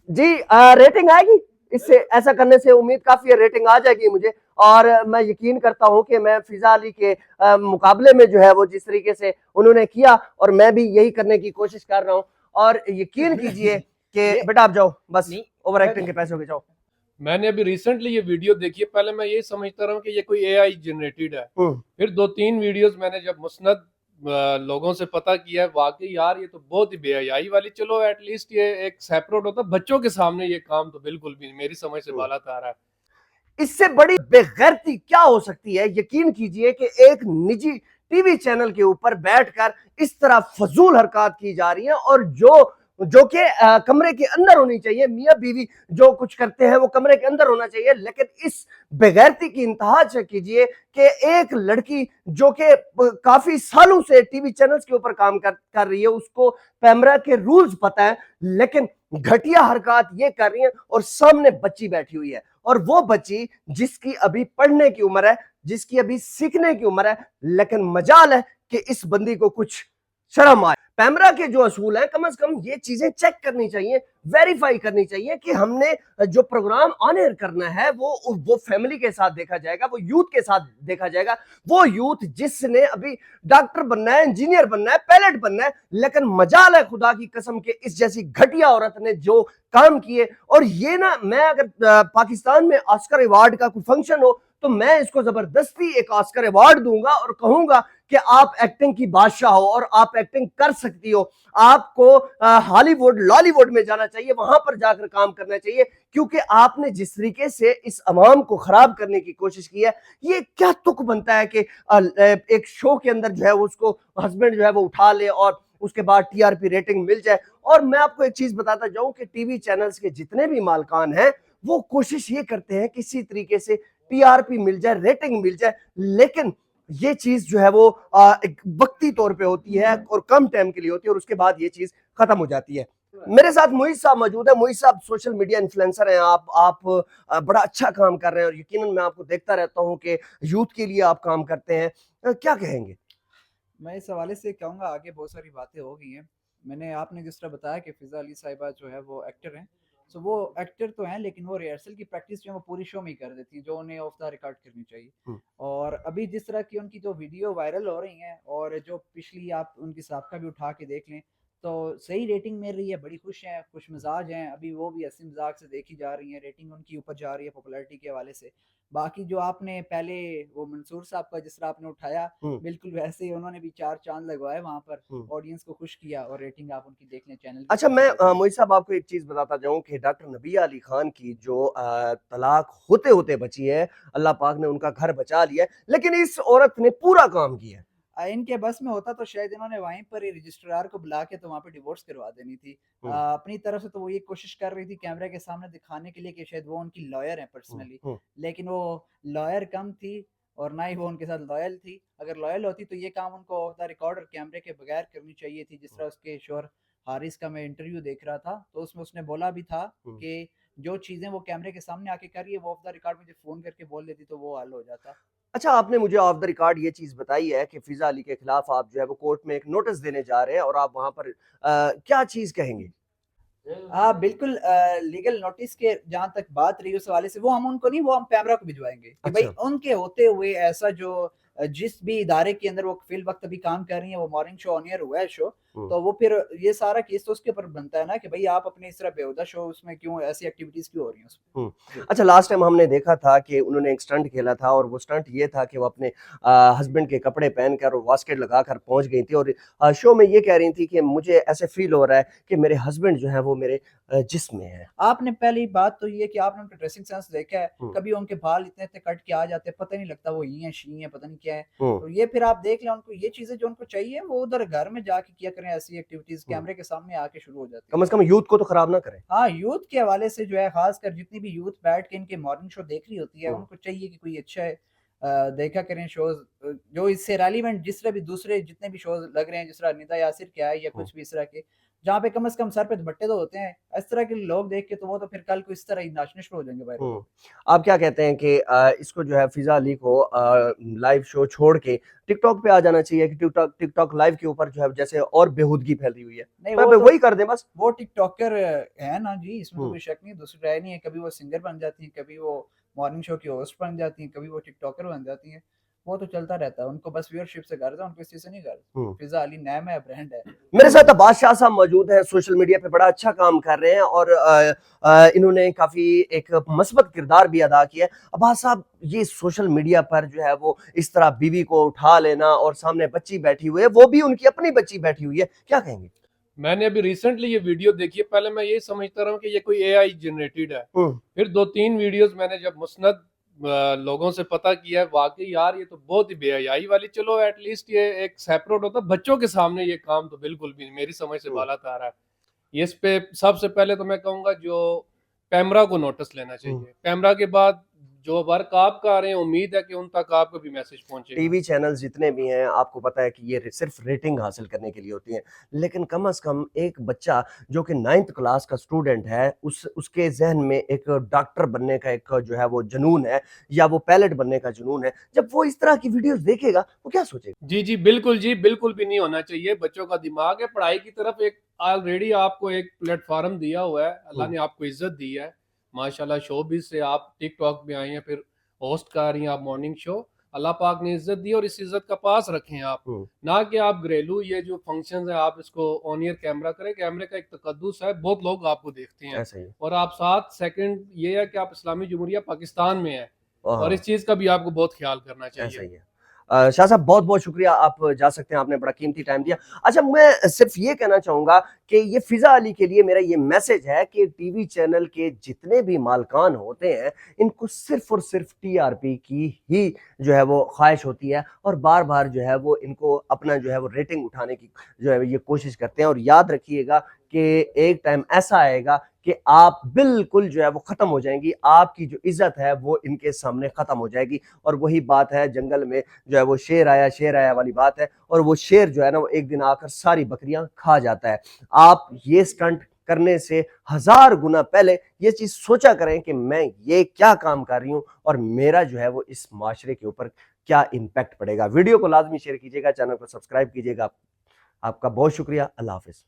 जी rating आएगी इससे, ऐसा करने से उम्मीद काफी है, रेटिंग आ जाएगी मुझे। और मैं यकीन करता हूं कि मैं फिजा अली के मुकाबले में जो है वो जिस तरीके से उन्होंने किया, और मैं भी यही करने की कोशिश कर रहा हूं। और यकीन कीजिए कि बेटा आप जाओ, बस ओवर एक्टिंग के पैसे हो गए, जाओ। मैंने अभी रिसेंटली ये वीडियो देखी है, पहले मैं ये समझता रहा हूँ कि ये कोई एआई जनरेटेड है। हम्म। फिर दो तीन वीडियोस मैंने जब मुस्नद लोगों से पता किया है, वाकई यार ये तो बहुत ही बेहयाई वाली, चलो एटलीस्ट ये एक सेपरेट होता, बच्चों के सामने ये काम तो बिल्कुल भी मेरी समझ से बाला आ रहा है। इससे बड़ी बेगैरती क्या हो सकती है? यकीन कीजिए कि एक निजी टीवी चैनल के ऊपर बैठकर इस तरह फजूल हरकत की जा रही है, और जो जो कि कमरे के अंदर होनी चाहिए। मियां बीवी जो कुछ करते हैं वो कमरे के अंदर होना चाहिए, लेकिन इस बेगैरती की इंतहा चेक कीजिए कि एक लड़की जो कि काफी सालों से टीवी चैनल्स के ऊपर काम कर रही है, उसको पैमरा के रूल्स पता है, लेकिन घटिया हरकत ये कर रही है, और सामने बच्ची बैठी हुई है, और वो बच्ची जिसकी अभी पढ़ने की उम्र है, जिसकी अभी सीखने की उम्र है, लेकिन मजाल है कि इस बंदी को कुछ शर्म आए। पैमरा के जो असूल है, कम से कम ये चीजें चेक करनी चाहिए, वेरीफाई करनी चाहिए कि हमने जो प्रोग्राम ऑन एयर करना है वो फैमिली के साथ देखा जाएगा, वो यूथ के साथ देखा जाएगा। वो यूथ जिसने अभी डॉक्टर बनना है, इंजीनियर बनना है, पायलट बनना है, लेकिन मजाल है खुदा की कसम के इस जैसी घटिया औरत ने जो काम किए। और ये ना, मैं अगर पाकिस्तान में ऑस्कर अवार्ड का कोई फंक्शन हो तो मैं इसको जबरदस्ती एक ऑस्कर अवार्ड दूंगा और कहूंगा कि आप एक्टिंग की बादशाह हो और आप एक्टिंग कर सकती हो। आपको हॉलीवुड लॉलीवुड में जाना चाहिए, वहां पर जाकर काम करना चाहिए, क्योंकि आपने जिस तरीके से इस अवाम को खराब करने की कोशिश की है, ये क्या तुक बनता है कि एक शो के अंदर जो है उसको हस्बैंड जो है वो उठा ले और उसके बाद टीआरपी रेटिंग मिल जाए। और मैं आपको एक चीज बताता जाऊं कि टीवी चैनल्स के जितने भी मालकान हैं वो कोशिश ये करते हैं किसी तरीके से टीआरपी मिल जाए, रेटिंग मिल जाए, लेकिन ये चीज जो है वो एक वक्ती तौर पे होती है और कम टाइम के लिए होती है, और उसके बाद ये चीज खत्म हो जाती है। मेरे साथ मोहित साहब मौजूद है। मोहित साहब सोशल मीडिया इन्फ्लुएंसर हैं, आप बड़ा अच्छा काम कर रहे हैं, और यकीनन मैं आपको देखता रहता हूं कि यूथ के लिए आप काम करते हैं। क्या कहेंगे? मैं इस हवाले से कहूँगा, आगे बहुत सारी बातें हो गई हैं। मैंने आपने जिस तरह बताया कि फ़िज़ा अली साहिबा जो है वो एक्टर हैं, सो वो एक्टर तो हैं, लेकिन वो रिहर्सल की प्रैक्टिस जो है वो पूरी शो में ही कर देती हैं, जो उन्हें ऑफ द रिकॉर्ड करनी चाहिए। हम्म। और अभी जिस तरह की उनकी जो वीडियो वायरल हो रही हैं, और जो पिछली आप उनकी साबका भी उठा के देख लें, तो सही रेटिंग मिल रही है, बड़ी खुश हैं, खुश मिजाज हैं। अभी वो भी हंसी मजाक से देखी जा रही हैं, रेटिंग उनकी ऊपर जा रही है पॉपुलैरिटी के हवाले से। बाकी जो आपने पहले वो मंसूर साहब का जिस तरह आपने उठाया, हम्म। बिल्कुल वैसे ही उन्होंने भी 4 चाँद लगवाए वहाँ पर, हम्म। ऑडियंस को खुश किया, और रेटिंग आप उनकी देख लें चैनल की, अच्छा, काफ़ी मैं बेहतरीन मोहित है। साहब आपको एक चीज बताता जाऊं कि डॉक्टर नबिया अली खान की जो तलाक होते होते बची है, अल्लाह पाक ने उनका घर बचा लिया है, लेकिन इस औरत ने पूरा काम किया है। इनके बस में होता तो शायद इन्होंने वहीं पर ही रजिस्ट्रार को बुला के तो वहाँ पे डिवोर्स करवा देनी थी। हम्म। अपनी तरफ से तो वो ये कोशिश कर रही थी कैमरे के सामने दिखाने के लिए कि शायद वो उनकी लॉयर हैं हम्म। पर्सनली, हम्म। लेकिन वो लॉयर कम थी, और ना ही वो उनके साथ लॉयल थी। अगर लॉयल होती तो ये काम उनको ऑफ द रिकॉर्ड और कैमरे के बगैर करनी चाहिए थी। जिस तरह उसके शोहर हारिस का मैं इंटरव्यू देख रहा था, तो उसमें उसने बोला भी था हम्म। कि जो चीज़ें वो कैमरे के सामने आके कर रही है, वो ऑफ द रिकॉर्ड मुझे फ़ोन करके बोल देती तो वो हल हो जाता। अच्छा, आपने मुझे ऑफ द रिकॉर्ड ये चीज बताई है कि फिजा अली के खिलाफ आप जो है वो कोर्ट में एक नोटिस देने जा रहे हैं, और आप वहां पर क्या चीज कहेंगे? हाँ, बिल्कुल। लीगल नोटिस के जहाँ तक बात रही उस हवाले से, वो हम उनको नहीं, वो हम पैमरा को भिजवाएँगे कि भई अच्छा। उनके होते हुए ऐसा जो जिस भी इदारे के अंदर वो फ़िल वक़्त अभी काम कर रही हैं, वो मॉर्निंग शो ऑन एयर हुआ है शो, हम्म। तो वो फिर ये सारा केस तो उसके ऊपर बनता है ना कि भई आप अपने इस तरह बेहुदा शो उसमें क्यों, ऐसी एक्टिविटीज़ क्यों हो रही हैं उसमें? हम्म। जी। अच्छा, लास्ट टाइम हमने देखा था कि उन्होंने एक स्टंट खेला था, और वो स्टंट ये था कि वो अपने हस्बैंड के कपड़े पहनकर और वास्केट लगाकर पहुंच गई थी, और शो में ये कह रही थी कि मुझे ऐसे फील हो रहा है कि मेरे हस्बैंड जो है वो मेरे जिस्म में है। आपने पहली बात तो ये कि आपने उनका ड्रेसिंग सेंस देखा है, हम्म। कभी उनके बाल इतने-इतने कट के आ जाते हैं, पता नहीं लगता वो ही हैं, शी हैं, पता नहीं क्या है। हम्म। तो ये फिर आप देख लें, उनको ये चीज़ें जो उनको चाहिए वो उधर घर में जाके किया करें, ऐसी एक्टिविटीज़ हम्म। कैमरे के सामने आके शुरू हो जाती कम हैं। से कम यूथ को तो खराब ना करें। हाँ, यूथ के हवाले से जो है, ख़ासकर जितनी भी यूथ बैठ के इनके मॉर्निंग शो देख रही होती है, हम्म। उनको चाहिए कि कोई अच्छा देखा करें शोज़, जो इससे रेलेवेंट जिस तरह भी दूसरे जितने भी शोज़ लग रहे हैं, जिस तरह निदा यासिर के आए या हम्म। कुछ भी इस तरह के, जहाँ पे कम से कम सर पे दुपट्टे तो होते हैं। इस तरह के लोग देख के तो वो तो फिर कल को इस तरह ही नाचने शुरू हो जाएंगे वायरल। आप क्या कहते हैं कि इसको जो है फिजा अली को लाइव शो छोड़ के टिकटॉक पे आ जाना चाहिए कि टिकटॉक टिकटॉक लाइव के ऊपर जो है जैसे और बेहूदगी फैली हुई है, नहीं वहाँ वो पे तो वही कर दें बस। वो टिकटॉकर है ना जी, इसमें तो हम्म, कोई शक नहीं है, दूसरी राय नहीं है। कभी वो सिंगर बन जाती हैं, कभी वो मॉर्निंग शो की होस्ट बन जाती हैं, कभी वो टिकटॉकर बन जाती हैं। वो तो चलता रहता है, उनको बस व्यूअरशिप से गर्ज है, उनको इस चीज़ से नहीं गर्ज। हम्म। फिज़ा अली नाम है, ब्रांड है। मेरे साथ अब्बास शाह साहब मौजूद हैं, सोशल मीडिया पे बड़ा अच्छा काम कर रहे हैं और इन्होंने काफी एक मस्बत किरदार भी अदा किया है। अब्बास साहब, ये सोशल मीडिया पर जो है वो इस तरह बीवी को उठा लेना और सामने बच्ची बैठी हुई है, वो भी उनकी अपनी बच्ची बैठी हुई है, क्या कहेंगे? मैंने अभी रिसेंटली ये वीडियो देखी है। पहले मैं ये समझता रहा हूँ कि ये कोई एआई जनरेटेड है। फिर 2-3 वीडियोस मैंने जब मुस्नद लोगों से पता किया है, वाकई यार ये तो बहुत ही बेहयाई वाली, चलो एटलीस्ट ये एक सेपरेट होता, बच्चों के सामने ये काम तो बिल्कुल भी मेरी समझ से बाला आ रहा है। ये इस पे सबसे पहले तो मैं कहूंगा जो पैमरा को नोटिस लेना चाहिए। पैमरा के बाद जो वर्क आप कर रहे हैं, उम्मीद है कि उन तक आपको भी मैसेज पहुंचेगा। टीवी चैनल्स जितने भी हैं, आपको पता है कि ये सिर्फ रेटिंग हासिल करने के लिए होती हैं, लेकिन कम से कम एक बच्चा जो कि 9th क्लास का स्टूडेंट है, उसके जहन में एक डॉक्टर बनने का एक जो है वो जुनून है या वो पायलट बनने का जुनून है, जब वो इस तरह की वीडियोस देखेगा वो क्या सोचेगा? जी बिल्कुल भी नहीं होना चाहिए। बच्चों का दिमाग है पढ़ाई की तरफ, एक ऑलरेडी आपको एक प्लेटफॉर्म दिया हुआ है, अल्लाह ने आपको इज्जत दी है माशाल्लाह। शोबिज से आप टिकटॉक पे आई हैं, फिर होस्ट कर रही हैं आप मॉर्निंग शो। अल्लाह पाक ने इज्जत दी और इस इज्जत का पास रखें आप, ना कि आप घरेलू ये जो फंक्शंस है आप इसको ऑन ईयर कैमरा करें। कैमरे का एक तकद्दुस है, बहुत लोग आपको देखते हैं। ऐसा ही है। और आप 7 सेकंड ये है कि आप इस्लामी जमहूरिया पाकिस्तान में है, और इस हाँ, चीज का भी आपको बहुत ख्याल करना ऐसा चाहिए। ही है। शाह साहब, बहुत बहुत शुक्रिया, आप जा सकते हैं, आपने बड़ा कीमती टाइम दिया। अच्छा, मैं सिर्फ ये कहना चाहूंगा कि ये फिजा अली के लिए मेरा ये मैसेज है कि टीवी चैनल के जितने भी मालकान होते हैं, इनको सिर्फ और सिर्फ टीआरपी की ही जो है वो ख्वाहिश होती है और बार बार जो है वो इनको अपना जो है वो रेटिंग उठाने की जो है ये कोशिश करते हैं। और याद रखिएगा कि एक टाइम ऐसा आएगा कि आप बिल्कुल जो है वो खत्म हो जाएंगी, आपकी जो इज्जत है वो इनके सामने खत्म हो जाएगी। और वही बात है, जंगल में जो है वो शेर आया वाली बात है, और वो शेर जो है ना वो एक दिन आकर सारी बकरियां खा जाता है। आप ये स्टंट करने से 1000 गुना पहले ये चीज सोचा करें कि मैं ये क्या काम कर रही हूं और मेरा जो है वो इस माशरे के ऊपर क्या इम्पैक्ट पड़ेगा। वीडियो को लाजमी शेयर कीजिएगा, चैनल को सब्सक्राइब कीजिएगा। आपका बहुत शुक्रिया। अल्लाह हाफिज।